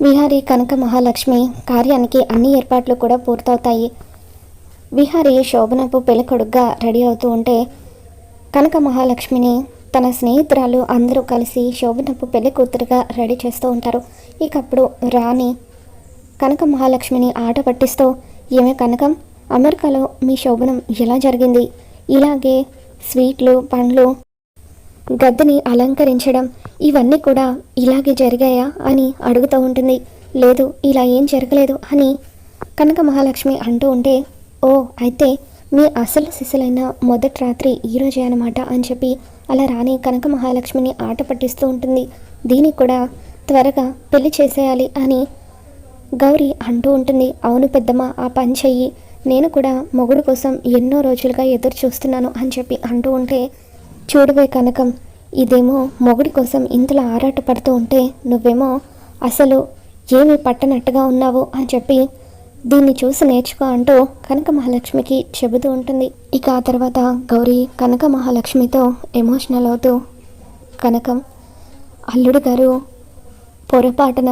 విహారీ కనక మహాలక్ష్మి కార్యానికి అన్ని ఏర్పాట్లు కూడా పూర్తవుతాయి. విహారీ శోభనపు పెళ్ళికొడుగ్గా రెడీ అవుతూ ఉంటే కనక మహాలక్ష్మిని తన స్నేహితురాలు అందరూ కలిసి శోభనపు పెళ్లి కూతురుగా రెడీ చేస్తూ ఉంటారు. ఇకప్పుడు రాణి కనక మహాలక్ష్మిని ఆట పట్టిస్తూ, ఏమే కనకం, అమెరికాలో మీ శోభనం ఎలా జరిగింది? ఇలాగే స్వీట్లు, పండ్లు, గద్దెని అలంకరించడం ఇవన్నీ కూడా ఇలాగే జరిగాయా అని అడుగుతూ ఉంటుంది. లేదు, ఇలా ఏం జరగలేదు అని కనక మహాలక్ష్మి అంటూ ఉంటే, ఓ అయితే మీ అసలు సిసలైన మొదటి రాత్రి ఈరోజే అనమాట అని చెప్పి అలా రాణి కనక మహాలక్ష్మిని ఆట పట్టిస్తూ ఉంటుంది. దీనికి కూడా త్వరగా పెళ్లి చేసేయాలి అని గౌరీ అంటూ ఉంటుంది. అవును పెద్దమ్మ, ఆ పని చెయ్యి, నేను కూడా మొగుడు కోసం ఎన్నో రోజులుగా ఎదురు చూస్తున్నాను అని చెప్పి అంటూ ఉంటే, చూడవే కనకం, ఇదేమో మొగుడి కోసం ఇంతలో ఆరాట పడుతూ ఉంటే నువ్వేమో అసలు ఏమీ పట్టనట్టుగా ఉన్నావు అని చెప్పి దీన్ని చూసి నేర్చుకో అంటూ కనక మహాలక్ష్మికి చెబుతూ ఉంటుంది. ఇక ఆ తర్వాత గౌరీ కనక మహాలక్ష్మితో ఎమోషనల్ అవుతూ, కనకం, అల్లుడు గారు పొరపాటున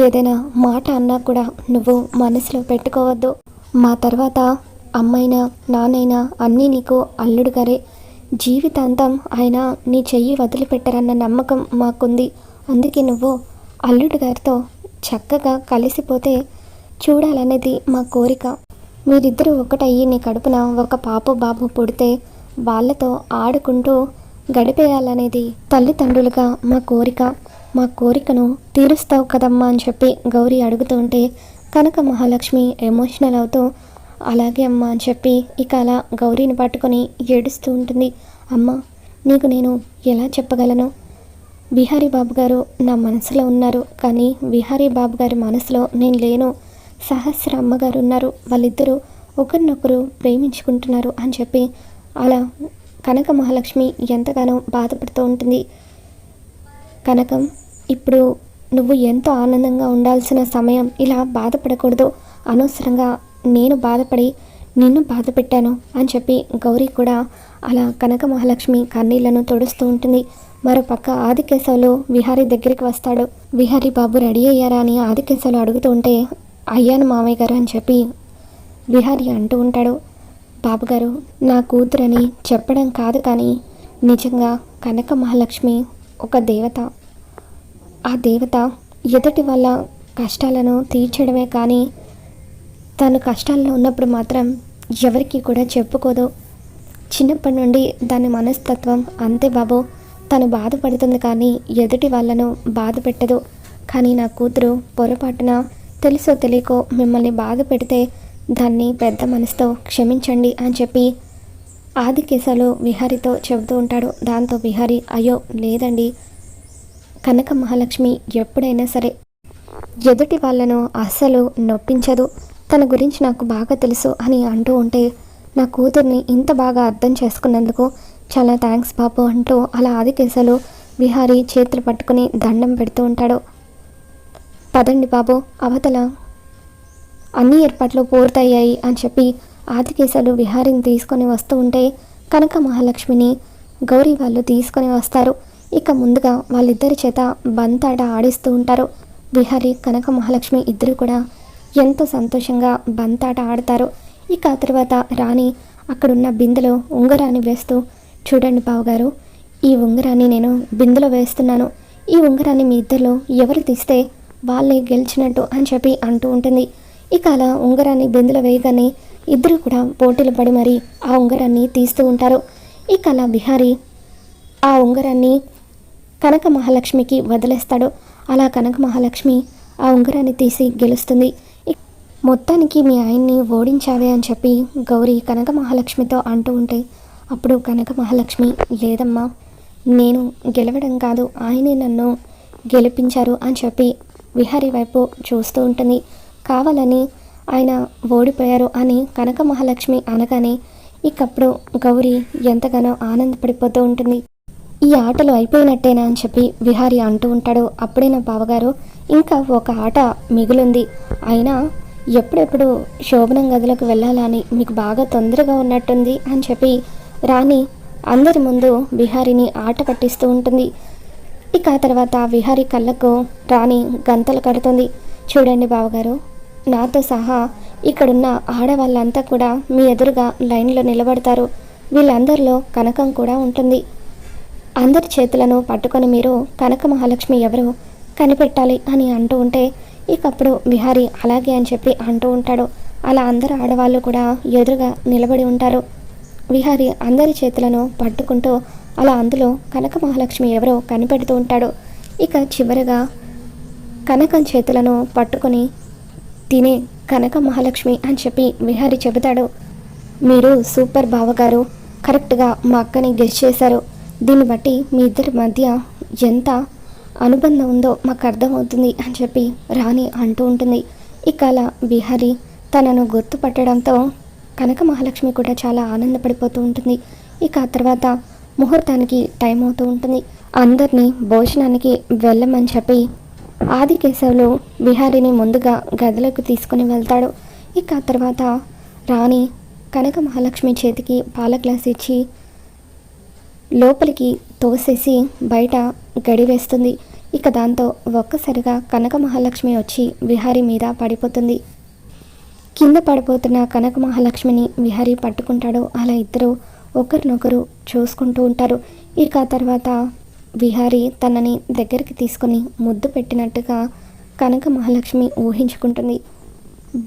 ఏదైనా మాట అన్నా కూడా నువ్వు మనసులో పెట్టుకోవద్దు. మా తర్వాత అమ్మైనా నాన్నైనా అన్నీ నీకు అల్లుడు గారే. జీవితాంతం ఆయన నీ చెయ్యి వదిలిపెట్టరన్న నమ్మకం మాకుంది. అందుకే నువ్వు అల్లుడు గారితో చక్కగా కలిసిపోతే చూడాలనేది మా కోరిక. మీరిద్దరూ ఒకటయ్యి నీ కడుపున ఒక పాప బాబు పుడితే వాళ్ళతో ఆడుకుంటూ గడిపేయాలనేది తల్లిదండ్రులుగా మా కోరిక. మా కోరికను తీరుస్తావు కదమ్మా అని చెప్పి గౌరీ అడుగుతూ ఉంటే కనక మహాలక్ష్మి ఎమోషనల్ అవుతూ, అలాగే అమ్మ అని చెప్పి ఇక అలా గౌరీని పట్టుకొని ఏడుస్తూ ఉంటుంది. అమ్మ, నీకు నేను ఎలా చెప్పగలను? విహారీ బాబు గారు నా మనసులో ఉన్నారు, కానీ విహారీ బాబు గారి మనసులో నేను లేను. సహస్ర అమ్మగారు ఉన్నారు, వాళ్ళిద్దరూ ఒకరినొకరు ప్రేమించుకుంటున్నారు అని చెప్పి అలా కనక మహాలక్ష్మి ఎంతగానో బాధపడుతూ ఉంటుంది. కనకం, ఇప్పుడు నువ్వు ఎంతో ఆనందంగా ఉండాల్సిన సమయం, ఇలా బాధపడకూడదు. అనవసరంగా నేను బాధపడి నిన్ను బాధ పెట్టాను అని చెప్పి గౌరీ కూడా అలా కనక మహాలక్ష్మి కన్నీళ్లను తుడుస్తూ ఉంటుంది. మరోపక్క ఆదికేశవులు విహారీ దగ్గరికి వస్తాడు. విహారీ బాబు రెడీ అయ్యారా అని ఆదికేశవులు అడుగుతూ ఉంటే, అయ్యాను మామయ్య గారు అని చెప్పి విహారీ అంటూ ఉంటాడు. బాబుగారు, నా కూతురని చెప్పడం కాదు, కానీ నిజంగా కనక మహాలక్ష్మి ఒక దేవత. ఆ దేవత ఎదుటి వాళ్ళ కష్టాలను తీర్చడమే కానీ తను కష్టాల్లో ఉన్నప్పుడు మాత్రం ఎవరికి కూడా చెప్పుకోదు. చిన్నప్పటి నుండి దాని మనస్తత్వం అంతే బాబు. తను బాధపడుతుంది కానీ ఎదుటి వాళ్ళను బాధ పెట్టదు. కానీ నా కూతురు పొరపాటున తెలుసో తెలియకో మిమ్మల్ని బాధ పెడితే దాన్ని పెద్ద మనసుతో క్షమించండి అని చెప్పి ఆదికేశవులు విహారీతో చెబుతూ ఉంటాడు. దాంతో విహారీ, అయ్యో లేదండి, కనక మహాలక్ష్మి ఎప్పుడైనా సరే ఎదుటి వాళ్ళను అస్సలు నొప్పించదు, తన గురించి నాకు బాగా తెలుసు అని అంటూ ఉంటే, నా కూతుర్ని ఇంత బాగా అర్థం చేసుకున్నందుకు చాలా థ్యాంక్స్ బాబు అంటూ అలా ఆదికేశవులు విహారీ చేతులు పట్టుకుని దండం పెడుతూ ఉంటాడు. పదండి బాబు, అవతల అన్ని ఏర్పాట్లు పూర్తయ్యాయి అని చెప్పి ఆదికేశవులు విహారీని తీసుకొని వస్తూ ఉంటే కనక మహాలక్ష్మిని గౌరీ వాళ్ళు తీసుకొని వస్తారు. ఇక ముందుగా వాళ్ళిద్దరి చేత బంతాట ఆడిస్తూ ఉంటారు. విహారీ కనక మహాలక్ష్మి ఇద్దరు కూడా ఎంతో సంతోషంగా బంతాట ఆడతారు. ఇక ఆ తర్వాత రాణి అక్కడున్న బిందెలో ఉంగరాన్ని వేస్తూ, చూడండి బావగారు, ఈ ఉంగరాన్ని నేను బిందెలో వేస్తున్నాను. ఈ ఉంగరాన్ని మీ ఇద్దరిలో ఎవరు తీస్తే వాళ్ళే గెలిచినట్టు అని చెప్పి అంటూ ఉంటుంది. ఇక అలా ఉంగరాన్ని బిందెలో వేయగానే ఇద్దరు కూడా పోటీలు పడి మరి ఆ ఉంగరాన్ని తీస్తూ ఉంటారు. ఇక అలా విహారీ ఆ ఉంగరాన్ని కనక మహాలక్ష్మికి వదిలేస్తాడు. అలా కనక మహాలక్ష్మి ఆ ఉంగరాన్ని తీసి గెలుస్తుంది. మొత్తానికి మీ ఆయన్ని ఓడించావే అని చెప్పి గౌరీ కనక మహాలక్ష్మితో అంటూ ఉంటే అప్పుడు కనక మహాలక్ష్మి, లేదమ్మా, నేను గెలవడం కాదు, ఆయనే నన్ను గెలిపించారు అని చెప్పి విహారీ వైపు చూస్తూ ఉంటుంది. కావాలని ఆయన ఓడిపోయారు అని కనక మహాలక్ష్మి అనగానే ఇకప్పుడు గౌరీ ఎంతగానో ఆనందపడిపోతూ ఉంటుంది. ఈ ఆటలు అయిపోయినట్టేనా అని చెప్పి విహారీ అంటూ ఉంటాడు. అప్పుడే నా బావగారు, ఇంకా ఒక ఆట మిగిలింది, అయినా ఎప్పుడెప్పుడు శోభనం గదిలోకి వెళ్ళాలని మీకు బాగా తొందరగా ఉన్నట్టుంది అని చెప్పి రాణి అందరి ముందు విహారీని ఆట పట్టిస్తూ ఉంటుంది. ఇక ఆ తర్వాత విహారీ కళ్ళకు రాణి గంతలు కడుతుంది. చూడండి బావగారు, నాతో సహా ఇక్కడున్న ఆడవాళ్ళంతా కూడా మీ ఎదురుగా లైన్లో నిలబడతారు. వీళ్ళందరిలో కనకం కూడా ఉంటుంది. అందరి చేతులను పట్టుకొని మీరు కనక మహాలక్ష్మి ఎవరు కనిపెట్టాలి అని అంటూ ఉంటే ఇకప్పుడు విహారీ అలాగే అని చెప్పి అంటూ ఉంటాడు. అలా అందరు ఆడవాళ్ళు కూడా ఎదురుగా నిలబడి ఉంటారు. విహారీ అందరి చేతులను పట్టుకుంటూ అలా అందులో కనక మహాలక్ష్మి ఎవరో కనిపెడుతూ ఉంటాడు. ఇక చివరగా కనకం చేతులను పట్టుకొని తినే కనక మహాలక్ష్మి అని చెప్పి విహారీ చెబుతాడు. మీరు సూపర్ బావగారు, కరెక్ట్గా మా అక్కని గెస్ చేశారు. దీన్ని బట్టి మీ ఇద్దరి మధ్య ఎంత అనుబంధం ఉందో మాకు అర్థమవుతుంది అని చెప్పి రాణి అంటూ ఉంటుంది. ఇక అలా విహారీ తనను గుర్తుపట్టడంతో కనక మహాలక్ష్మి కూడా చాలా ఆనందపడిపోతూ ఉంటుంది. ఇక ఆ తర్వాత ముహూర్తానికి టైం అవుతూ ఉంటుంది. అందరినీ భోజనానికి వెళ్ళమని చెప్పి ఆదికేశవులు విహారీని ముందుగా గదిలోకి తీసుకుని వెళ్తాడు. ఇక ఆ తర్వాత రాణి కనక మహాలక్ష్మి చేతికి పాల గ్లాస్ ఇచ్చి లోపలికి తోసేసి బయట గడివేస్తుంది. ఇక దాంతో ఒక్కసారిగా కనక మహాలక్ష్మి వచ్చి విహారీ మీద పడిపోతుంది. కింద పడిపోతున్న కనక మహాలక్ష్మిని విహారీ పట్టుకుంటాడు. అలా ఇద్దరు ఒకరినొకరు చూసుకుంటూ ఉంటారు. ఇక తర్వాత విహారీ తనని దగ్గరికి తీసుకొని ముద్దు పెట్టినట్టుగా కనక మహాలక్ష్మి ఊహించుకుంటుంది.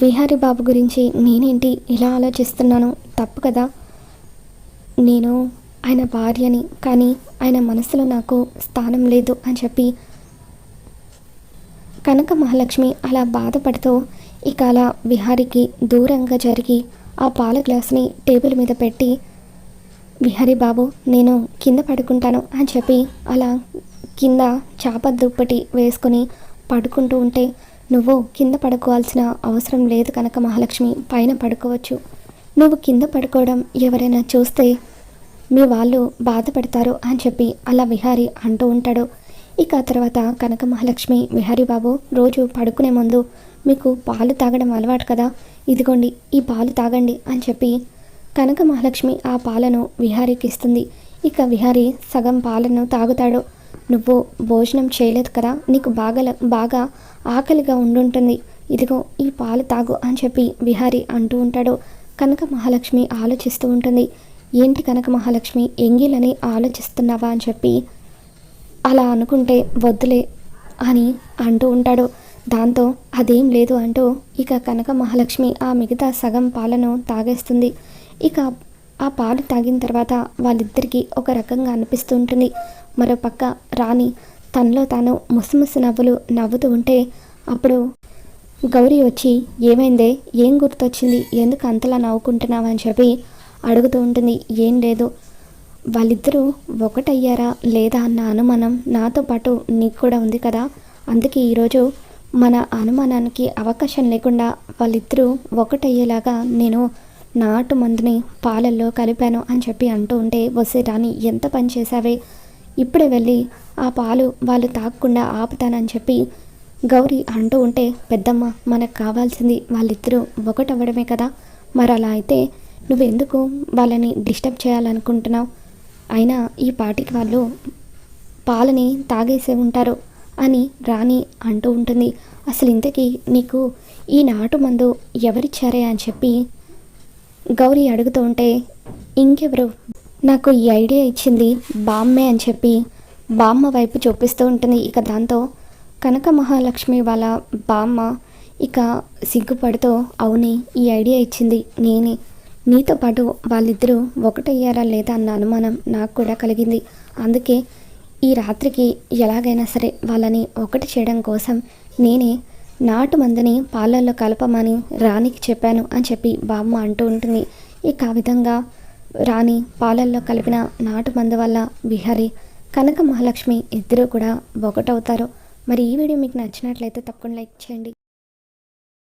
విహారీ బాబు గురించి నేనేంటి ఇలా ఆలోచిస్తున్నాను, తప్పు కదా, నేను ఆయన భార్యని, కానీ ఆయన మనసులో నాకు స్థానం లేదు అని చెప్పి కనక మహాలక్ష్మి అలా బాధపడుతూ ఇక అలా విహారీకి దూరంగా జరిగి ఆ పాల గ్లాసుని టేబుల్ మీద పెట్టి విహారీ బాబు నేను కింద పడుకుంటాను అని చెప్పి అలా కింద చాప దుప్పటి వేసుకొని పడుకుంటూ ఉంటే, నువ్వు కింద పడుకోవాల్సిన అవసరం లేదు కనక మహాలక్ష్మి, పైన పడుకోవచ్చు. నువ్వు కింద పడుకోవడం ఎవరైనా చూస్తే మీ వాళ్ళు బాధపడతారు అని చెప్పి అలా విహారీ అంటూ ఉంటాడు. ఇక ఆ తర్వాత కనక మహాలక్ష్మి విహారీ బాబు రోజు పడుకునే ముందు మీకు పాలు తాగడం అలవాటు కదా, ఇదిగోండి ఈ పాలు తాగండి అని చెప్పి కనక మహాలక్ష్మి ఆ పాలను విహారీకి ఇస్తుంది. ఇక విహారీ సగం పాలను తాగుతాడు. నువ్వు భోజనం చేయలేదు కదా, నీకు బాగా ఆకలిగా ఉండుంటుంది, ఇదిగో ఈ పాలు తాగు అని చెప్పి విహారీ అంటూ ఉంటాడు. కనక మహాలక్ష్మి ఆలోచిస్తూ ఉంటుంది. ఏంటి కనక మహాలక్ష్మి, ఎంగిలని ఆలోచిస్తున్నావా అని చెప్పి అలా అనుకుంటే వద్దులే అని అంటూ ఉంటాడు. దాంతో అదేం లేదు అంటూ ఇక కనక మహాలక్ష్మి ఆ మిగతా సగం పాలను తాగేస్తుంది. ఇక ఆ పాలు తాగిన తర్వాత వాళ్ళిద్దరికీ ఒక రకంగా అనిపిస్తూ ఉంటుంది. మరోపక్క రాణి తనలో తాను ముసిముసి నవ్వులు నవ్వుతూ ఉంటే అప్పుడు గౌరీ వచ్చి ఏమైందే, ఏం గుర్తొచ్చింది, ఎందుకు అంతలా నవ్వుకుంటున్నావు అని చెప్పి అడుగుతూ ఉంటుంది. ఏం లేదు, వాళ్ళిద్దరూ ఒకటయ్యారా లేదా అన్న అనుమానం నాతో పాటు నీకు కూడా ఉంది కదా, అందుకే ఈరోజు మన అనుమానానికి అవకాశం లేకుండా వాళ్ళిద్దరూ ఒకటయ్యేలాగా నేను నాటు మందుని పాలల్లో కలిపాను అని చెప్పి అంటూ ఉంటే, వసే రాణి ఎంత పని చేశావే, ఇప్పుడే వెళ్ళి ఆ పాలు వాళ్ళు తాగకుండా ఆపుతానని చెప్పి గౌరీ అంటూ ఉంటే, పెద్దమ్మ మనకు కావాల్సింది వాళ్ళిద్దరూ ఒకటవ్వడమే కదా, మరి అలా అయితే నువ్వెందుకు వాళ్ళని డిస్టర్బ్ చేయాలనుకుంటున్నావు, అయినా ఈ పాటికి వాళ్ళు పాలని తాగేసే ఉంటారు అని రాణి అంటూ ఉంటుంది. అసలు ఇంతకీ నీకు ఈ నాటు మందు ఎవరిచ్చారే అని చెప్పి గౌరీ అడుగుతూ ఉంటే, ఇంకెవరు, నాకు ఈ ఐడియా ఇచ్చింది బామ్మే అని చెప్పి బామ్మ వైపు చూపిస్తూ ఉంటుంది. ఇక దాంతో కనక మహాలక్ష్మి వాళ్ళ బామ్మ ఇక సిగ్గుపడుతూ, అవునే ఈ ఐడియా ఇచ్చింది నేనే, నీతో పాటు వాళ్ళిద్దరూ ఒకటయ్యారా లేదా అన్న అనుమానం నాకు కూడా కలిగింది, అందుకే ఈ రాత్రికి ఎలాగైనా సరే వాళ్ళని ఒకటి చేయడం కోసం నేనే నాటు మందుని పాలల్లో కలపమని రాణికి చెప్పాను అని చెప్పి బామ్మ అంటూ ఉంటుంది. ఇక ఆ విధంగా రాణి పాలల్లో కలిపిన నాటు మందు వల్ల విహారీ కనక మహాలక్ష్మి ఇద్దరూ కూడా ఒకటవుతారు. మరి ఈ వీడియో మీకు నచ్చినట్లయితే తప్పకుండా లైక్ చేయండి.